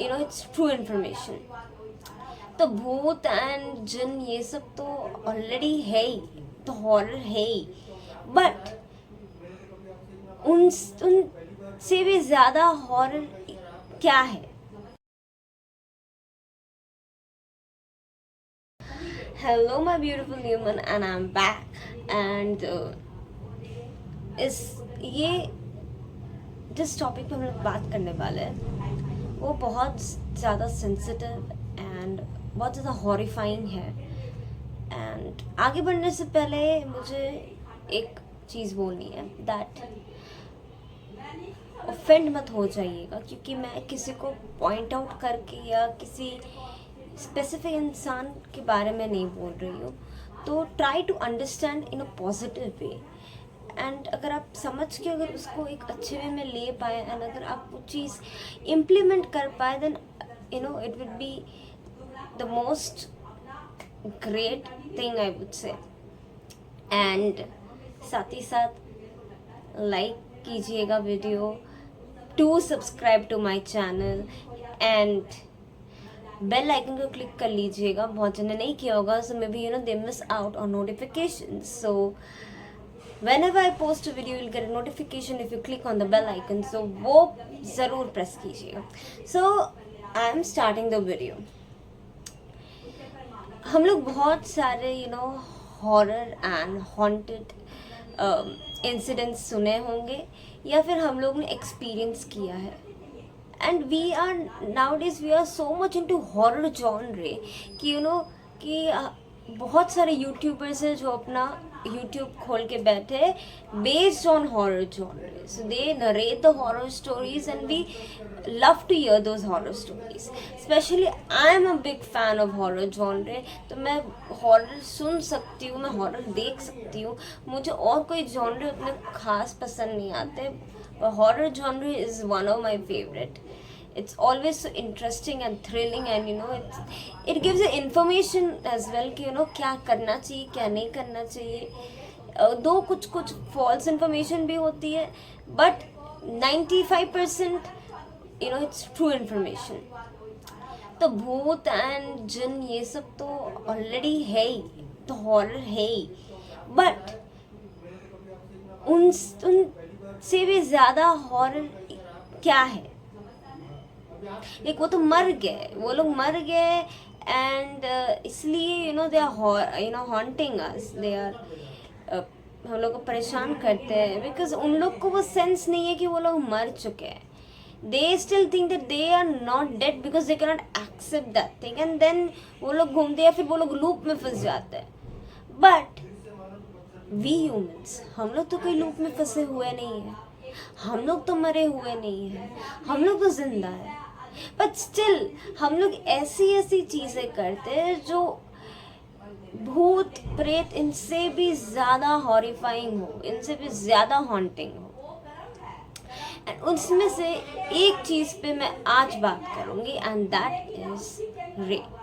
It's true information. तो भूत and जिन ये सब तो ऑलरेडी है ही, तो हॉरर है ही, बट उन से भी ज़्यादा हॉरर क्या है? Hello my beautiful human and I am back and इस ये जिस टॉपिक पे हम लोग बात करने वाले हैं वो बहुत ज़्यादा सेंसिटिव एंड बहुत ज़्यादा हॉरिफाइंग है। एंड आगे बढ़ने से पहले मुझे एक चीज़ बोलनी है, दैट ऑफेंड मत हो जाइएगा क्योंकि मैं किसी को पॉइंट आउट करके या किसी स्पेसिफिक इंसान के बारे में नहीं बोल रही हूँ। तो try to understand in a positive way, and अगर आप समझ के अगर उसको एक अच्छे वे में ले पाए एंड अगर आप वो चीज़ इम्प्लीमेंट कर पाए, then it will be the most great thing I would say. And साथ ही साथ लाइक कीजिएगा video, to subscribe to my channel and bell icon को क्लिक कर लीजिएगा। बहुत जने नहीं किया होगा, so maybe they miss out on notification. So whenever I post a video you'll get a notification if you click on the bell icon, so वो ज़रूर प्रेस कीजिएगा। So I am starting the video। हम लोग बहुत सारे horror and haunted incidents सुने होंगे या फिर हम लोग ने एक्सपीरियंस किया है। And we are nowadays we are so much into horror genre कि कि बहुत सारे यूट्यूबर्स हैं जो अपना यूट्यूब खोल के बैठे based on horror genre, so they narrate the horror stories and we love to hear those horror stories. Specially I am a big fan of horror genre, तो मैं हॉरर सुन सकती हूँ, मैं हॉरर देख सकती हूँ। मुझे और कोई जॉनरे उतने खास पसंद नहीं आते, horror genre is one of my favourite. It's always so interesting and thrilling, and it gives you information as well कि क्या करना चाहिए क्या नहीं करना चाहिए। दो कुछ false information भी होती है, but 95% it's true information। तो भूत एंड जिन ये सब तो ऑलरेडी है ही, तो हॉरर है ही, बट उन से भी ज़्यादा हॉरर क्या है? एक वो तो मर गए, वो लोग मर गए एंड इसलिए they are haunting us, they are हम लोग को परेशान करते हैं बिकॉज उन लोग को वो सेंस नहीं है कि वो लोग मर चुके हैं। They still think that they are not dead because they can not accept that thing, and then वो लोग घूमते हैं, फिर वो लोग लूप में फंस जाते हैं। बट वी ह्यूमंस, हम लोग तो कोई लूप में फंसे हुए नहीं हैं, हम लोग तो मरे हुए नहीं हैं, हम लोग तो जिंदा है। बट स्टिल हम लोग ऐसी चीज़ें करते हैं जो भूत प्रेत इनसे भी ज़्यादा हॉरिफाइंग हो, इनसे भी ज़्यादा हॉन्टिंग हो। एंड उसमें से एक चीज़ पे मैं आज बात करूँगी एंड दैट इज़ रेप।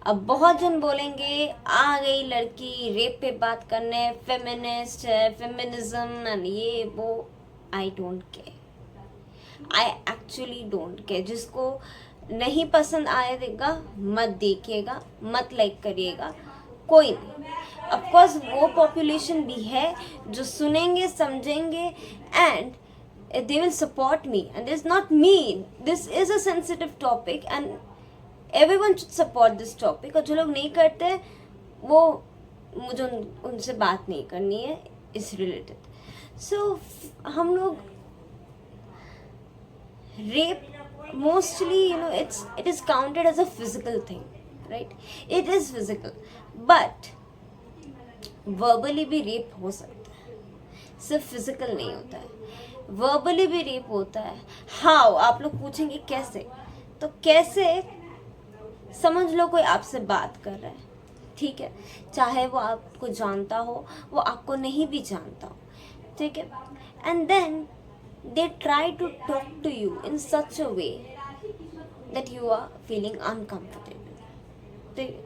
अब बहुत जन बोलेंगे आ गई लड़की रेप पे बात करने, फेमिनिस्ट है, फेमिनिज्म एंड ये वो। I don't care, I actually don't care. जिसको नहीं पसंद आएगा मत देखिएगा, मत लाइक करिएगा, कोई नहीं। ऑफकोर्स वो पॉपुलेशन भी है जो सुनेंगे समझेंगे and they will support me, and it's not me, this is a sensitive topic and everyone should support this topic। और जो लोग नहीं करते वो मुझे उनसे बात नहीं करनी है इस रिलेटेड। सो हम लोग rape mostly it is counted as a physical thing, right? It is physical, but verbally भी रेप हो सकता है, सिर्फ फिजिकल नहीं होता है, वर्बली भी रेप होता है। हाउ? आप लोग पूछेंगे कैसे, तो कैसे समझ लो कोई आपसे बात कर रहा है, ठीक है, चाहे वो आपको जानता हो वो आपको नहीं भी जानता हो, ठीक है, and then they try to talk to you in such a way that you are feeling uncomfortable, ठीक है,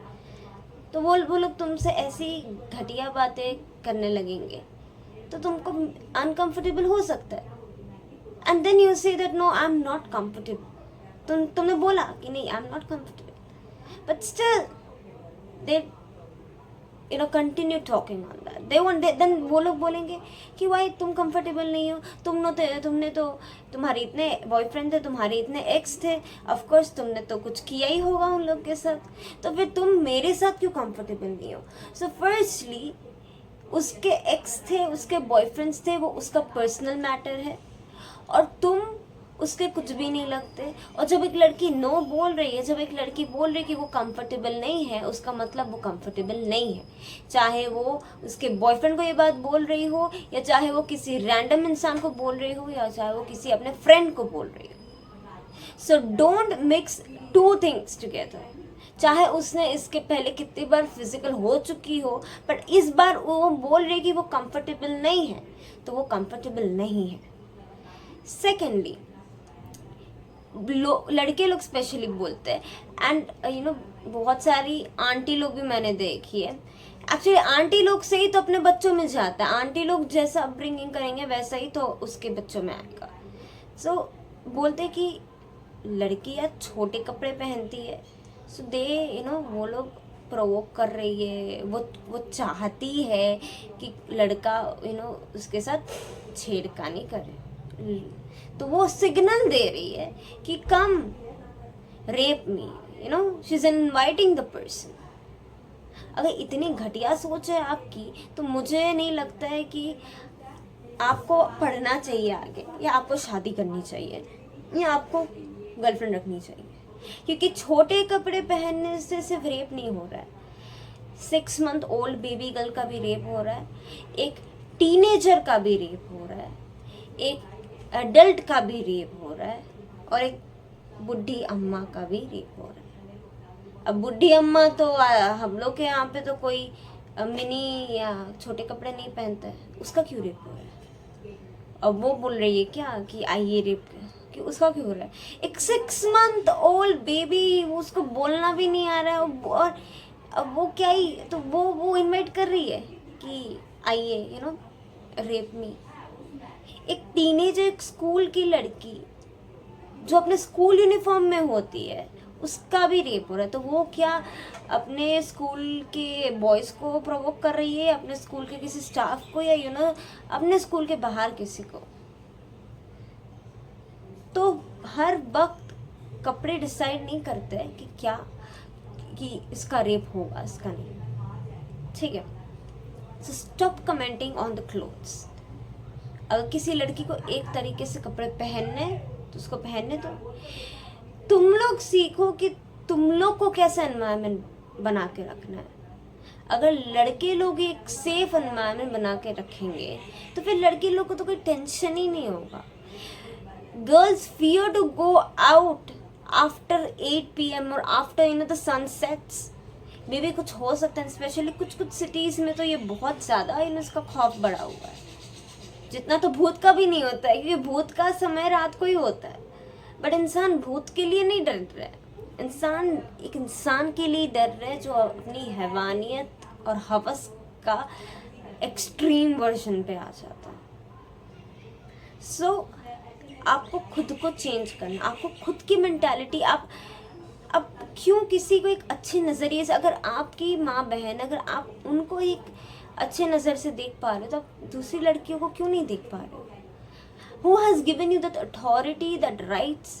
तो वो लोग तुमसे ऐसी घटिया बातें करने लगेंगे तो तुमको अनकंफर्टेबल हो सकता है, and then you say that no I am not comfortable, तुमने बोला कि नहीं I am not comfortable, but still they continue talking on that, then वो लोग बोलेंगे कि भाई तुम कंफर्टेबल नहीं हो, तुमने तो तुम्हारे इतने बॉयफ्रेंड थे, तुम्हारे इतने एक्स थे, ऑफ कोर्स तुमने तो कुछ किया ही होगा उन लोग के साथ, तो फिर तुम मेरे साथ क्यों कंफर्टेबल नहीं हो? सो फर्स्टली उसके एक्स थे, उसके बॉयफ्रेंड्स थे, वो उसका पर्सनल मैटर है और तुम उसके कुछ भी नहीं लगते। और जब एक लड़की नो बोल रही है, जब एक लड़की बोल रही है कि वो कंफर्टेबल नहीं है, उसका मतलब वो कंफर्टेबल नहीं है, चाहे वो उसके बॉयफ्रेंड को ये बात बोल रही हो, या चाहे वो किसी रैंडम इंसान को बोल रही हो, या चाहे वो किसी अपने फ्रेंड को बोल रही हो। So don't mix two things together. चाहे उसने इसके पहले कितनी बार फिजिकल हो चुकी हो, बट इस बार वो बोल रही है कि वो कंफर्टेबल नहीं है, तो वो कंफर्टेबल नहीं है। सेकेंडली, लड़के लोग स्पेशली बोलते हैं, एंड बहुत सारी आंटी लोग भी मैंने देखी है। एक्चुअली आंटी लोग से ही तो अपने बच्चों में जाता है, आंटी लोग जैसा अपब्रिंगिंग करेंगे वैसा ही तो उसके बच्चों में आएगा। सो बोलते कि लड़कियाँ छोटे कपड़े पहनती है, सो दे वो लोग प्रोवोक कर रही है, वो चाहती है कि लड़का उसके साथ छेड़खानी करे, तो वो सिग्नल दे रही है कि come rape me, she is inviting the person. अगर इतनी घटिया सोच है आपकी, तो मुझे नहीं लगता है कि आपको पढ़ना चाहिए आगे, या आपको शादी करनी चाहिए, या आपको गर्लफ्रेंड रखनी चाहिए, क्योंकि छोटे कपड़े पहनने से सिर्फ रेप नहीं हो रहा है, 6 मंथ ओल्ड बेबी गर्ल का भी रेप हो रहा है, एक टीनेजर का भी रेप हो रहा है, एक एडल्ट का भी रेप हो रहा है, और एक बुढ़ी अम्मा का भी रेप हो रहा है। अब बुढ़ी अम्मा तो हम लोग के यहाँ पे तो कोई मिनी या छोटे कपड़े नहीं पहनता है, उसका क्यों रेप हो रहा है? अब वो बोल रही है क्या कि आइए रेप, कि उसका क्यों हो रहा है? एक 6 मंथ ओल्ड बेबी, वो उसको बोलना भी नहीं आ रहा है, और अब वो क्या ही, तो वो इनवाइट कर रही है कि आइए रेप मी। एक टीनेजर, एक स्कूल की लड़की जो अपने स्कूल यूनिफॉर्म में होती है, उसका भी रेप हो रहा है, तो वो क्या अपने स्कूल के बॉयज़ को प्रोवोक कर रही है, अपने स्कूल के किसी स्टाफ को, या अपने स्कूल के बाहर किसी को? तो हर वक्त कपड़े डिसाइड नहीं करते कि क्या कि इसका रेप होगा, इसका नहीं, ठीक है? So stop commenting on the clothes. अगर किसी लड़की को एक तरीके से कपड़े पहनने तो उसको पहनने दो। तुम लोग सीखो कि तुम लोग को कैसा एनवायरनमेंट बना के रखना है। अगर लड़के लोग एक सेफ एनवायरनमेंट बना के रखेंगे तो फिर लड़के लोग को तो कोई टेंशन ही नहीं होगा। Girls fear to go out after 8 PM और आफ्टर द सन सेट्स। मे भी कुछ हो सकता है, स्पेशली कुछ सिटीज़ में तो ये बहुत ज़्यादा इसका खौफ बढ़ा हुआ है, जितना तो भूत का भी नहीं होता है, क्योंकि भूत का समय रात को ही होता है। बट इंसान भूत के लिए नहीं डर रहा है, एक इंसान के लिए डर रहा है जो अपनी हैवानियत और हवस का एक्सट्रीम वर्जन पे आ जाता है। सो आपको खुद को चेंज करना, आपको खुद की मेंटालिटी, आप क्यों किसी को एक अच्छे नज़रिए से, अगर आपकी माँ बहन, अगर आप उनको एक अच्छे नज़र से देख पा रहे हो, तो आप दूसरी लड़कियों को क्यों नहीं देख पा रहे हो? Who has given you that authority, that rights,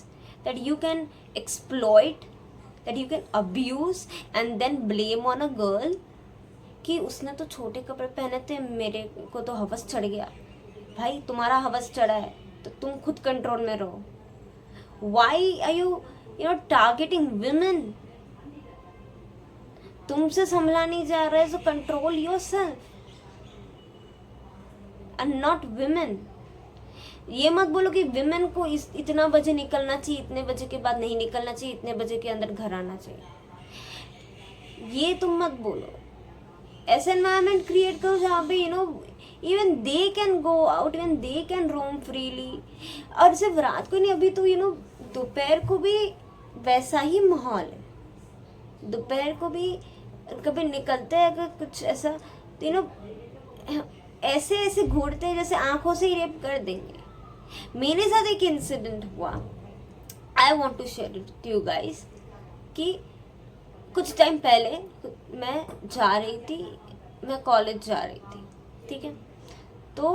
that you can exploit, that you can abuse and then blame on a girl कि उसने तो छोटे कपड़े पहने थे, मेरे को तो हवस चढ़ गया। भाई तुम्हारा हवस चढ़ा है तो तुम खुद कंट्रोल में रहो। Why are you targeting women? तुमसे संभला नहीं जा रहा है, so control yourself and not women. ये मत बोलो कि विमेन को इतना बजे निकलना चाहिए, इतने बजे के बाद नहीं निकलना चाहिए, इतने बजे के अंदर घर आना चाहिए। ये तुम मत बोलो। ऐसा एनवायरनमेंट क्रिएट करो जहाँ पे even they can go out, even they can Rome freely. और सिर्फ रात को नहीं, अभी तो दोपहर को भी वैसा ही माहौल है। दोपहर को भी कभी निकलते हैं, अगर कुछ ऐसा ऐसे घूरते हैं जैसे आंखों से ही रेप कर देंगे। मेरे साथ एक इंसिडेंट हुआ I want to share it to you guys कि कुछ टाइम पहले मैं जा रही थी, मैं कॉलेज जा रही थी, ठीक है। तो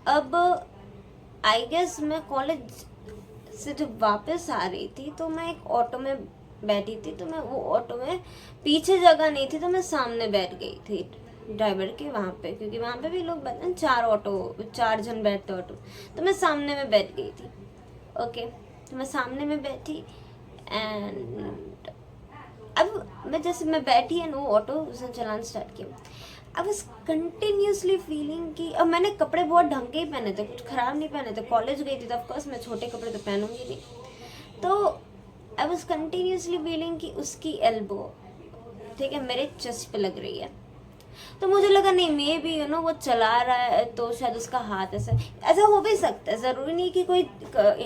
अब आई गेस मैं कॉलेज से जब वापस आ रही थी तो मैं एक ऑटो में बैठी थी, तो मैं वो ऑटो में पीछे जगह नहीं थी तो मैं सामने बैठ गई थी ड्राइवर के वहाँ पे, क्योंकि वहाँ पे भी लोग बैठते हैं, 4 जन बैठते ऑटो, तो मैं सामने में बैठ गई थी। ओके, तो मैं सामने में बैठी एंड अब मैं बैठी एंड वो ऑटो उसने चलाना स्टार्ट किया। आई वॉज कंटिन्यूसली फीलिंग कि अब मैंने कपड़े बहुत ढंग के ही पहने थे, कुछ ख़राब नहीं पहने थे, कॉलेज गई थी तो ऑफकोर्स मैं छोटे कपड़े तो पहनूंगी नहीं। तो आई वॉज कंटिन्यूसली फीलिंग कि उसकी एल्बो, ठीक है, मेरे चेस्ट पे लग रही है। तो मुझे लगा नहीं, मे बी वो चला रहा है तो शायद उसका हाथ ऐसा हो भी सकता है, ज़रूरी नहीं कि कोई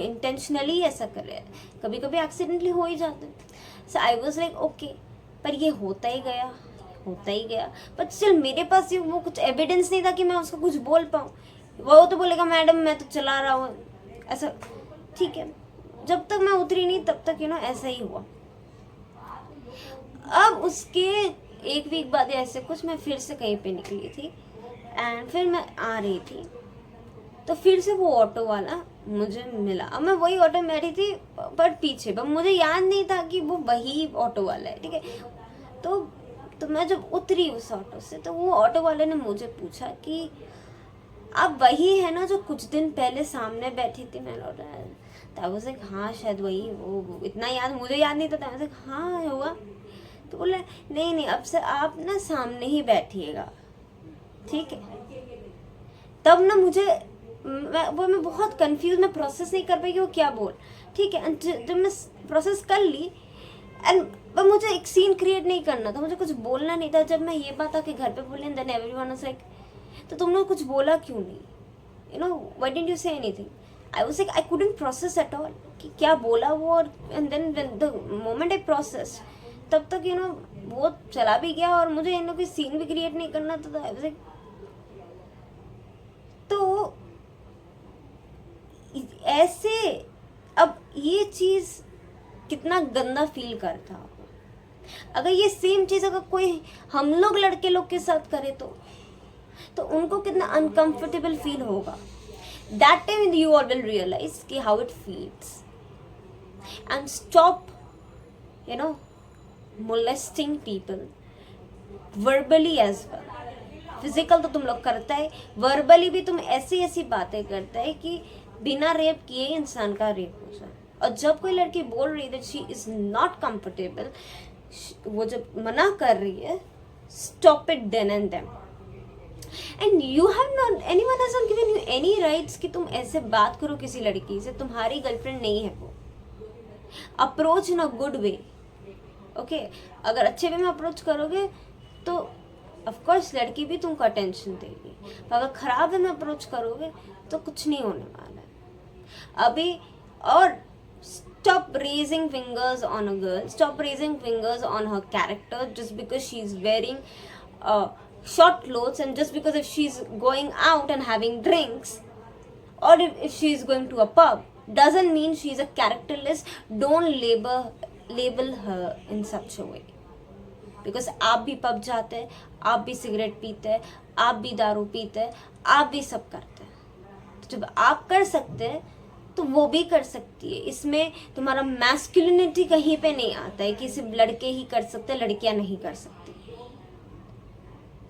इंटेंशनली ऐसा करे, कभी कभी एक्सीडेंटली हो ही जाता है। सो आई वॉज लाइक ओके, पर ये होता ही गया। बट स्टिल मेरे पास वो कुछ एविडेंस नहीं था कि मैं उसको कुछ बोल पाऊँ। वो तो बोलेगा मैडम मैं तो चला रहा हूँ, ऐसा ठीक है। जब तक मैं उतरी नहीं तब तक ऐसा ही हुआ। अब उसके 1 वीक बाद ऐसे कुछ मैं फिर से कहीं पे निकली थी एंड फिर मैं आ रही थी तो फिर से वो ऑटो वाला मुझे मिला। अब मैं वही ऑटो में बैठी थी पर पीछे, पर मुझे याद नहीं था कि वो वही ऑटो वाला है, ठीक है। तो मैं जब उतरी उस ऑटो से तो वो ऑटो वाले ने मुझे पूछा कि आप वही है ना जो कुछ दिन पहले सामने बैठी थी। मैं लौटा था, वो से हाँ शायद वही, वो इतना याद मुझे याद नहीं था। मैं हाँ हुआ, तो बोला नहीं अब से आप ना सामने ही बैठिएगा, ठीक है। तब ना मैं बहुत कंफ्यूज, मैं प्रोसेस नहीं कर पाई कि वो क्या बोल, ठीक है। जब मैं प्रोसेस कर ली एंड मुझे एक सीन क्रिएट नहीं करना था, मुझे कुछ बोलना नहीं था। जब मैं ये बात आके घर पे बोली देन एवरीवन वाज लाइक तो तुमने कुछ बोला क्यों नहीं, why didn't you say anything. I was like I couldn't process at all कि क्या बोला वो। और and then when the moment I process तब तक वो चला भी गया और मुझे कोई सीन भी क्रिएट नहीं करना था। आई वाज लाइक तो ऐसे अब ये चीज़ कितना गंदा फील करता होगा। अगर ये सेम चीज़ अगर कोई हम लोग लड़के लोग के साथ करे तो उनको कितना अनकंफर्टेबल फील होगा। That time you all will realise कि how it feels and stop molesting people verbally as well. Physical तो तुम लोग करता है, वर्बली भी तुम ऐसी बातें करता है कि बिना रेप किए इंसान का रेप हो जाए। और जब कोई लड़की बोल रही है शी इज नॉट कंफर्टेबल, वो जब मना कर रही है, stop it then and them. And you have not, anyone has not given you any rights कि तुम ऐसे बात करो किसी लड़की से, तुम्हारी गर्लफ्रेंड नहीं है वो। Approach in a good way, okay. अगर अच्छे वे में अप्रोच करोगे तो ऑफकोर्स लड़की भी तुमको अटेंशन देगी, अगर खराब वे में अप्रोच करोगे तो कुछ नहीं होने वाला है अभी। और stop raising fingers on a girl, stop raising fingers on her character just because she's wearing short clothes, and just because if she's going out and having drinks, or if she's going to a pub, doesn't mean she's a characterless. Don't label her in such a way, because आप भी pub जाते हैं, आप भी cigarette पीते हैं, आप भी दारू पीते हैं, आप भी सब करते हैं। तो जब आप कर सकते हैं तो वो भी कर सकती है। इसमें तुम्हारा मैस्कुलिनिटी कहीं पे नहीं आता है कि सिर्फ लड़के ही कर सकते हैं, लड़कियां नहीं कर सकती।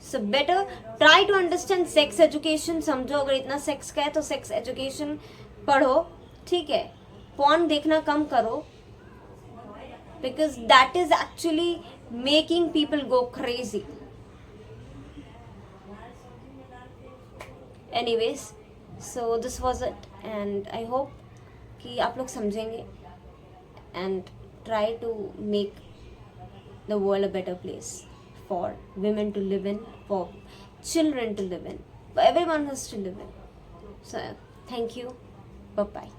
So better try to understand sex education. समझो, अगर इतना सेक्स का है तो सेक्स एजुकेशन पढ़ो, ठीक है। पॉर्न देखना कम करो, because that is actually making people go crazy. Anyways, so this was it and I hope कि आप लोग समझेंगे and try to make the world a better place for women to live in, for children to live in, for everyone who's to live in. So thank you, bye bye.